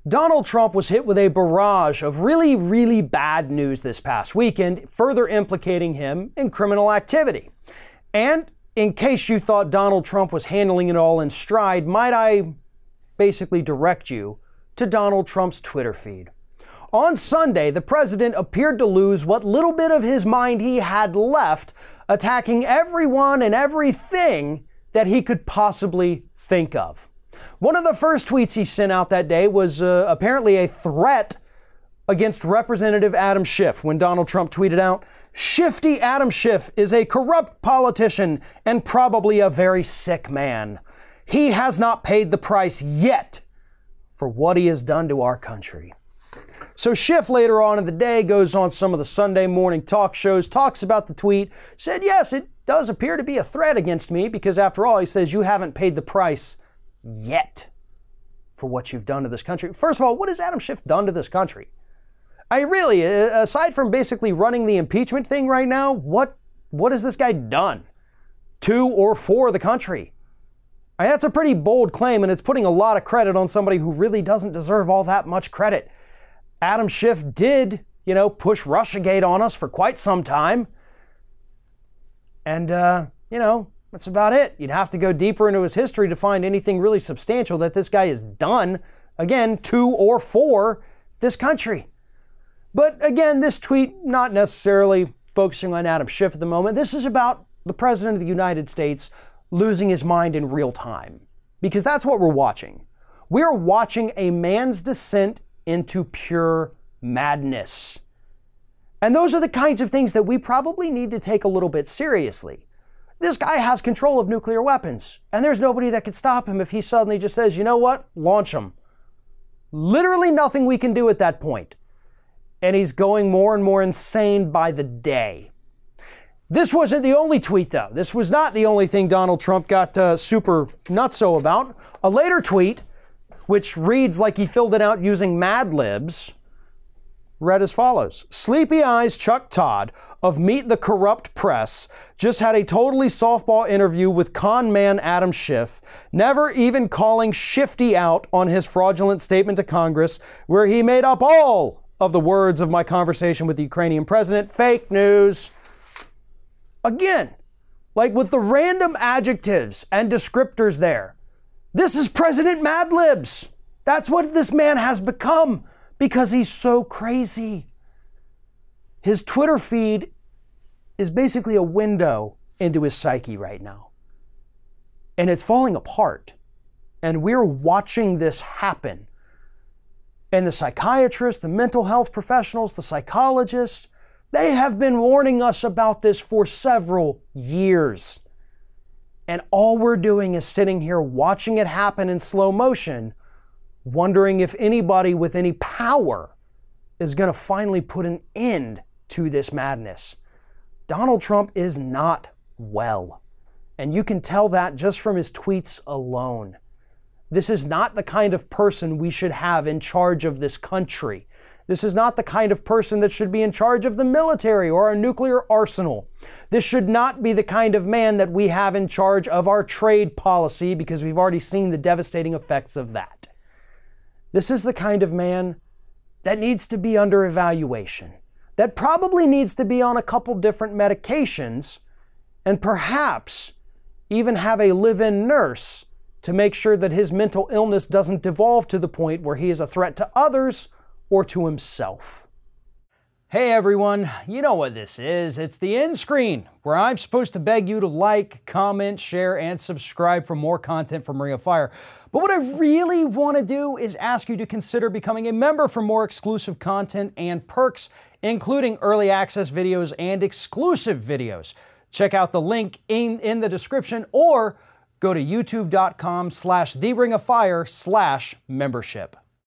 Donald Trump was hit with a barrage of really, really bad news this past weekend, further implicating him in criminal activity. And in case you thought Donald Trump was handling it all in stride, might I basically direct you to Donald Trump's Twitter feed. On Sunday, the president appeared to lose what little bit of his mind he had left, attacking everyone and everything that he could possibly think of. One of the first tweets he sent out that day was apparently a threat against Representative Adam Schiff when Donald Trump tweeted out, "Shifty Adam Schiff is a corrupt politician and probably a very sick man. He has not paid the price yet for what he has done to our country." So Schiff later on in the day goes on some of the Sunday morning talk shows, talks about the tweet, said, yes, it does appear to be a threat against me because after all, he says, you haven't paid the price yet for what you've done to this country. First of all, what has Adam Schiff done to this country? Really, aside from basically running the impeachment thing right now, what has this guy done to or for the country? That's a pretty bold claim, and it's putting a lot of credit on somebody who really doesn't deserve all that much credit. Adam Schiff did, push Russiagate on us for quite some time. And, that's about it. You'd have to go deeper into his history to find anything really substantial that this guy has done, again, to or for this country. But again, this tweet, not necessarily focusing on Adam Schiff at the moment. This is about the President of the United States losing his mind in real time. Because that's what we're watching. We're watching a man's descent into pure madness. And those are the kinds of things that we probably need to take a little bit seriously. This guy has control of nuclear weapons, and there's nobody that can stop him if he suddenly just says, you know what, launch them. Literally nothing we can do at that point. And he's going more and more insane by the day. This wasn't the only tweet, though. This was not the only thing Donald Trump got super nutso about. A later tweet, which reads like he filled it out using Mad Libs, read as follows. Sleepy Eyes Chuck Todd of Meet the Corrupt Press just had a totally softball interview with con man Adam Schiff, never even calling Shifty out on his fraudulent statement to Congress, where he made up all of the words of my conversation with the Ukrainian president. Fake news. Again, like with the random adjectives and descriptors there. This is President Mad Libs. That's what this man has become because he's so crazy. His Twitter feed is basically a window into his psyche right now. And it's falling apart. And we're watching this happen. And the psychiatrists, the mental health professionals, the psychologists, they have been warning us about this for several years. And all we're doing is sitting here watching it happen in slow motion, wondering if anybody with any power is going to finally put an end to this madness. Donald Trump is not well. And you can tell that just from his tweets alone. This is not the kind of person we should have in charge of this country. This is not the kind of person that should be in charge of the military or our nuclear arsenal. This should not be the kind of man that we have in charge of our trade policy because we've already seen the devastating effects of that. This is the kind of man that needs to be under evaluation, that probably needs to be on a couple different medications and perhaps even have a live-in nurse to make sure that his mental illness doesn't devolve to the point where he is a threat to others or to himself. Hey everyone, you know what this is. It's the end screen, where I'm supposed to beg you to like, comment, share, and subscribe for more content from Ring of Fire. But what I really want to do is ask you to consider becoming a member for more exclusive content and perks, including early access videos and exclusive videos. Check out the link in the description or go to youtube.com/theringoffire/membership.